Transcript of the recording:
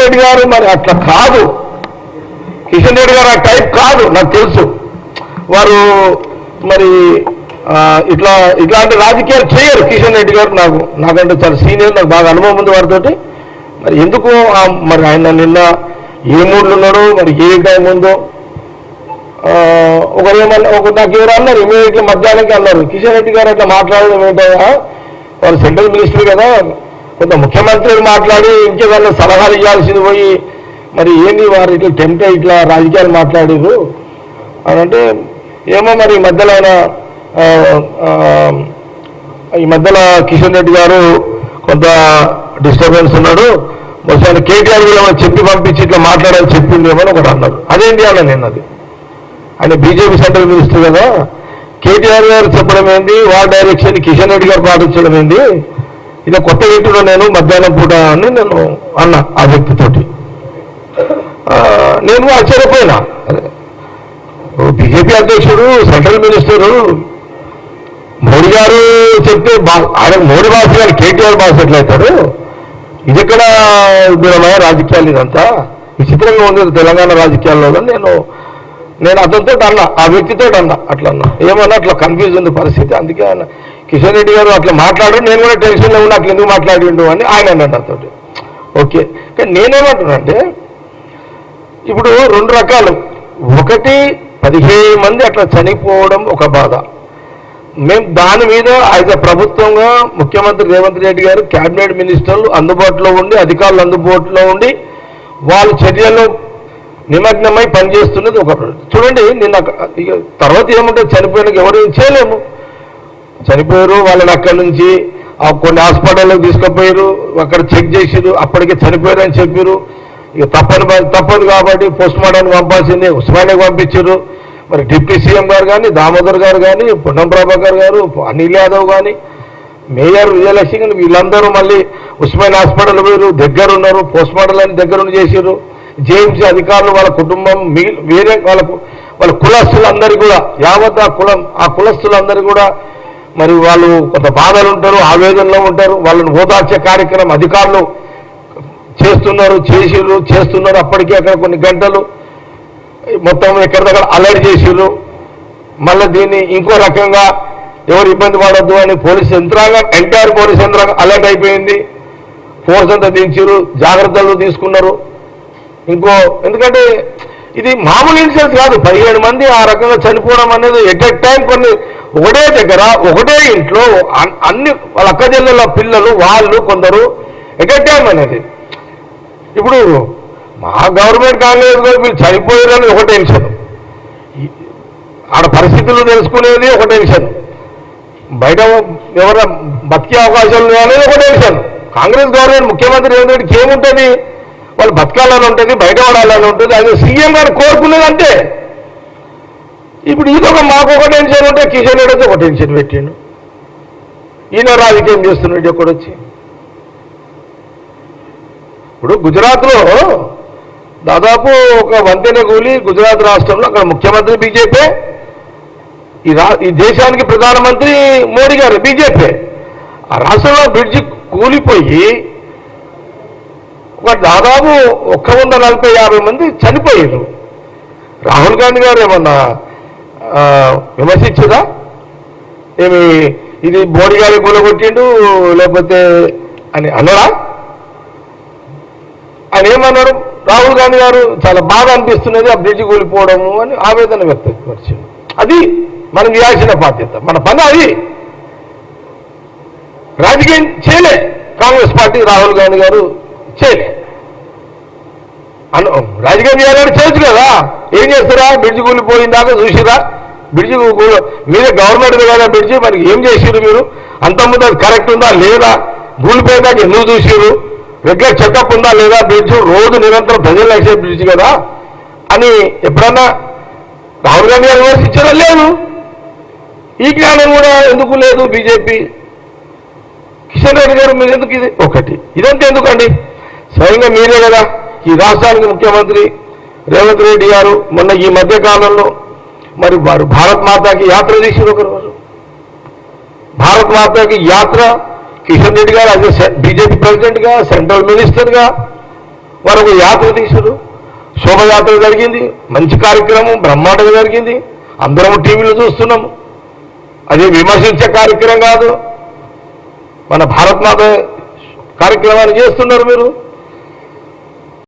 రెడ్డి గారు మరి అట్లా కాదు, కిషన్ రెడ్డి గారు ఆ టైప్ కాదు, నాకు తెలుసు. వారు మరి ఇట్లాంటి రాజకీయాలు చేయరు కిషన్ రెడ్డి గారు. నాకంటే చాలా సీనియర్, నాకు బాగా అనుభవం ఉంది వారితోటి. మరి ఎందుకు మరి ఆయన నిన్న ఏ మూడ్లు ఉన్నాడో, మరి ఏ టైం ఉందో నాకు ఎవరు అన్నారు ఇమీడియట్లీ మధ్యాహ్నానికి అన్నారు, కిషన్ రెడ్డి గారు అట్లా మాట్లాడడం ఏంటయ్యా, వారు సెంట్రల్ మినిస్టర్ కదా, కొంత ముఖ్యమంత్రి మాట్లాడి ఇంకేదన్నా సలహాలు ఇవ్వాల్సింది పోయి మరి ఏంది వారు ఇట్లా ఇట్లా రాజకీయాలు మాట్లాడారు అని అంటే, ఏమో మరి ఈ మధ్యలో కిషన్ రెడ్డి గారు కొంత డిస్టర్బెన్స్ ఉన్నాడు, బహుశా కేటీఆర్ కూడా చెప్పి పంపించి ఇట్లా మాట్లాడాలని చెప్పిందేమో అని ఒకటి అన్నారు. అదేంటి అన్న నేను అది ఆయన బీజేపీ సెంట్రల్ మినిస్టర్ కదా, కేటీఆర్ గారు చెప్పడం ఏంది, వాళ్ళ డైరెక్షన్ కిషన్ రెడ్డి గారు పాటించడం ఏంది, ఇది కొత్త ఇంటిలో నేను మధ్యాహ్నం పూట అని నేను అన్నా ఆ వ్యక్తితోటి. నేను ఆశ్చర్యపోయినా, బీజేపీ అధ్యక్షుడు సెంట్రల్ మినిస్టరు మోడీ గారు చెప్తే ఆయన మోడీ భాష గారు కేటీఆర్ భాష ఎట్లయితాడు, ఇది ఎక్కడ దూరమైన రాజకీయాలు, ఇదంతా విచిత్రంగా ఉంది తెలంగాణ రాజకీయాల్లో. నేను అతనితో అన్నా, ఆ వ్యక్తితో అన్నా, అట్లా అన్నా, ఏమన్నా అట్లా కన్ఫ్యూజ్ ఉంది పరిస్థితి, అందుకే ఆయన కిషన్ రెడ్డి గారు అట్లా మాట్లాడు, నేను కూడా టెన్షన్లో ఉన్నా, అట్లా ఎందుకు మాట్లాడిండు అని ఆయన అన్నాడు నాతో. ఓకే, కానీ నేనేమంటున్నానంటే ఇప్పుడు రెండు రకాలు, ఒకటి 15 మంది అట్లా చనిపోవడం ఒక బాధ, మేము దాని మీద ప్రభుత్వంగా ముఖ్యమంత్రి రేవంత్ రెడ్డి గారు, క్యాబినెట్ మినిస్టర్లు అందుబాటులో ఉండి, అధికారులు అందుబాటులో ఉండి వాళ్ళ చర్యల్లో నిమగ్నమై పనిచేస్తున్నది ఒక. చూడండి నిన్న తర్వాత ఏముంటుంది, చనిపోయినాక ఎవరు ఏం చేయలేము, చనిపోయారు, వాళ్ళని అక్కడి నుంచి కొన్ని హాస్పిటల్లోకి తీసుకుపోయారు, అక్కడ చెక్ చేసిరు, అప్పటికే చనిపోయారు అని చెప్పారు. ఇక తప్పదు కాబట్టి పోస్ట్ మార్టం పంపాల్సిందే, ఉస్మానియాకి పంపించారు. మరి డిప్యూటీ సీఎం గారు కానీ, దామోదర్ గారు కానీ, పొన్నం ప్రభాకర్ గారు, అనిల్ యాదవ్ కానీ, మేయర్ విజయలక్ష్మి కానీ, వీళ్ళందరూ మళ్ళీ ఉస్మానియా హాస్పిటల్ పోయారు, దగ్గర ఉన్నారు, పోస్ట్ మార్టం అని దగ్గరుండి చేసారు. జేఎంసీ అధికారులు, వాళ్ళ కుటుంబం, వేరే వాళ్ళ కులస్తులందరికీ కూడా, యావత్ ఆ కులస్తులందరూ కూడా మరి వాళ్ళు కొంత బాధలు ఉంటారు, ఆవేదనలో ఉంటారు, వాళ్ళని ఓదార్చే కార్యక్రమం అధికారులు చేస్తున్నారు. అప్పటికే అక్కడ కొన్ని గంటలు మొత్తం ఎక్కడిదక్కడ అలర్ట్ చేసిర్రు. మళ్ళీ దీన్ని ఇంకో రకంగా ఎవరు ఇబ్బంది పడద్దు అని పోలీస్ యంత్రాంగం, ఎంటైర్ పోలీస్ యంత్రాంగం అలర్ట్ అయిపోయింది, ఫోర్స్ అంతా దించారు, జాగ్రత్తలు తీసుకున్నారు. ఎందుకంటే ఇది మామూలు ఇన్సిడెంట్స్ కాదు, 17 మంది ఆ రకంగా చనిపోవడం అనేది ఎట్ ఎ టైం, కొన్ని ఒకటే దగ్గర ఒకటే ఇంట్లో అన్ని వాళ్ళ అక్కచెల్లెళ్ళ పిల్లలు వాళ్ళు కొందరు ఎట్ ఎ టైం అనేది. ఇప్పుడు మా గవర్నమెంట్ కాంగ్రెస్ వీళ్ళు చనిపోయారని ఒక టెన్షన్, ఆడ పరిస్థితులు తెలుసుకునేది ఒక టెన్షన్, బయట ఎవరైనా బతికే అవకాశాలు అనేది ఒక టెన్షన్. కాంగ్రెస్ గవర్నమెంట్ ముఖ్యమంత్రి రేవంత్ రెడ్డికి ఏముంటుంది, వాళ్ళు బతకాలని ఉంటుంది, బయట పడాలని ఉంటుంది, అది సీఎం గారు కోరుకునేది అంతే. ఇప్పుడు ఇదొక మాకు ఒక టెన్షన్ ఉంటే కిషన్ రెడ్డి ఒక టెన్షన్ పెట్టిండు, ఈయన రాజకీయం చేస్తున్నాడు ఎక్కడొచ్చి. ఇప్పుడు గుజరాత్లో దాదాపు ఒక వంతెన కూలి, గుజరాత్ రాష్ట్రంలో అక్కడ ముఖ్యమంత్రి బీజేపీ, ఈ దేశానికి ప్రధానమంత్రి మోడీ గారు బీజేపీ. ఆ రాష్ట్రంలో బ్రిడ్జి కూలిపోయి దాదాపు 140-150 మంది చనిపోయారు. రాహుల్ గాంధీ గారు ఏమన్నా విమర్శించదా, ఏమి ఇది మోడీ గారి కూలగొట్టిండు లేకపోతే అని అన్నారా? ఆయన ఏమన్నారు, రాహుల్ గాంధీ గారు చాలా బాధ అనిపిస్తున్నది ఆ బ్రిడ్జ్ కూలిపోవడము అని ఆవేదన వ్యక్తపరిచారు. అది మనం చేయాల్సిన బాధ్యత, మన పని అది. రాజకీయం చేయలే కాంగ్రెస్ పార్టీ, రాహుల్ గాంధీ గారు చేయలే. రాజకీయం చేయాలని చేయొచ్చు కదా, ఏం చేస్తారా? బ్రిడ్జ్ కూలిపోయిందాక చూసిరా, బ్రిడ్జి మీరే గవర్నమెంట్ కదా బ్రిడ్జి, మరి ఏం చేసిరు మీరు? అంతకుముందు అది కరెక్ట్ ఉందా లేదా, కూలిపోయిందాక ఎందుకు చూసిరు, రెగ్యులర్ చెకప్ ఉందా లేదా, బ్రిడ్జ్ రోజు నిరంతరం ప్రజలు వేసే బ్రిడ్జ్ కదా అని ఎప్పుడన్నా రాహుల్ గాంధీ గారు విమర్శించారా? లేదు. ఈ జ్ఞానం కూడా ఎందుకు లేదు బీజేపీ? కిషన్ రెడ్డి గారు మీరు ఎందుకు ఇది ఒకటి, ఇదంతా ఎందుకండి? స్వయంగా మీరే కదా ఈ రాష్ట్రానికి ముఖ్యమంత్రి రేవంత్ రెడ్డి గారు మొన్న ఈ మధ్య కాలంలో మరి వారు భారత్ మాతాకి యాత్ర చేసారు. ఒకరోజు భారత్ మాతాకి యాత్ర కిషన్ రెడ్డి గారు అదే బీజేపీ ప్రెసిడెంట్గా, సెంట్రల్ మినిస్టర్గా వారు ఒక యాత్ర తీశారు, శోభయాత్ర జరిగింది, మంచి కార్యక్రమం బ్రహ్మాండంగా జరిగింది, అందరం టీవీలో చూస్తున్నాము. అది విమర్శించే కార్యక్రమం కాదు, మన భారత్ మాత కార్యక్రమాన్ని చేస్తున్నారు మీరు.